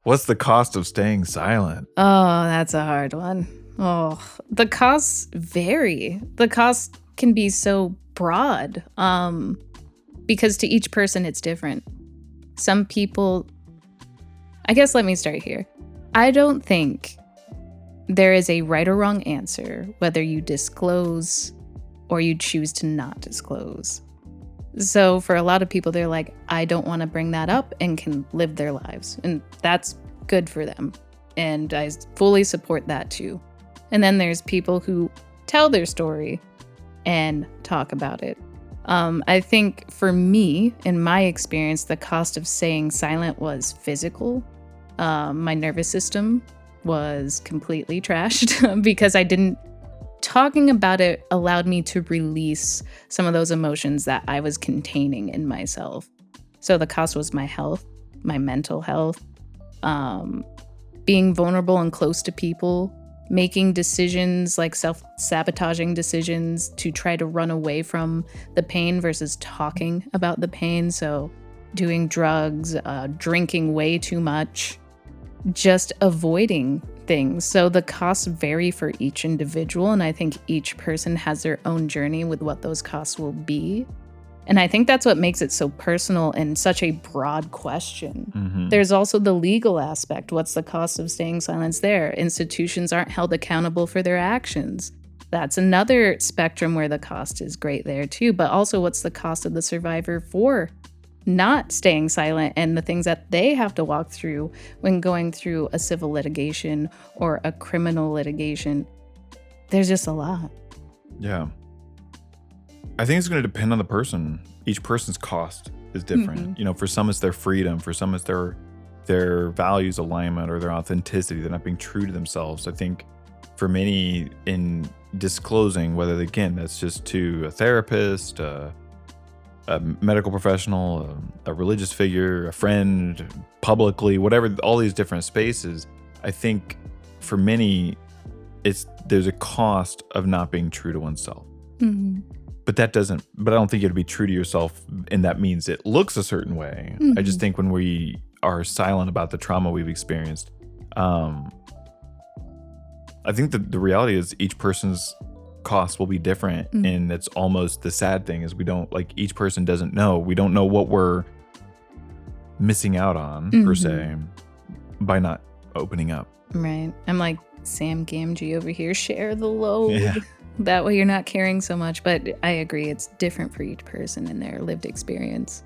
What's the cost of staying silent? Oh, that's a hard one. Oh, the costs vary. The cost can be so broad. Because to each person it's different. Some people, I guess let me start here. I don't think there is a right or wrong answer whether you disclose or you choose to not disclose. So for a lot of people, they're like, I don't want to bring that up and can live their lives. And that's good for them. And I fully support that too. And then there's people who tell their story and talk about it. I think for me, in my experience, the cost of staying silent was physical. My nervous system was completely trashed because talking about it allowed me to release some of those emotions that I was containing in myself. So the cost was my health, my mental health, being vulnerable and close to people, making decisions like self-sabotaging decisions to try to run away from the pain versus talking about the pain. So doing drugs, drinking way too much, just avoiding things. So the costs vary for each individual, and I think each person has their own journey with what those costs will be. And I think that's what makes it so personal and such a broad question. Mm-hmm. There's also the legal aspect. What's the cost of staying silent there? Institutions aren't held accountable for their actions. That's another spectrum where the cost is great there too. But also, what's the cost of the survivor for not staying silent and the things that they have to walk through when going through a civil litigation or a criminal litigation? There's just a lot. Yeah. I think it's going to depend on the person. Each person's cost is different. Mm-hmm. You know, for some it's their freedom, for some it's their values alignment or their authenticity. They're not being true to themselves. I think for many in disclosing, whether again that's just to a therapist, a medical professional, a religious figure, a friend, publicly, whatever, all these different spaces, I think for many there's a cost of not being true to oneself. Mm-hmm. But I don't think you have to be true to yourself, and that means it looks a certain way. Mm-hmm. I just think when we are silent about the trauma we've experienced, I think that the reality is each person's cost will be different. Mm-hmm. And it's almost the sad thing is each person doesn't know. We don't know what we're missing out on, mm-hmm. per se, by not opening up. Right. I'm like Sam Gamgee over here, share the load. Yeah. That way you're not carrying so much. But I agree, it's different for each person and their lived experience.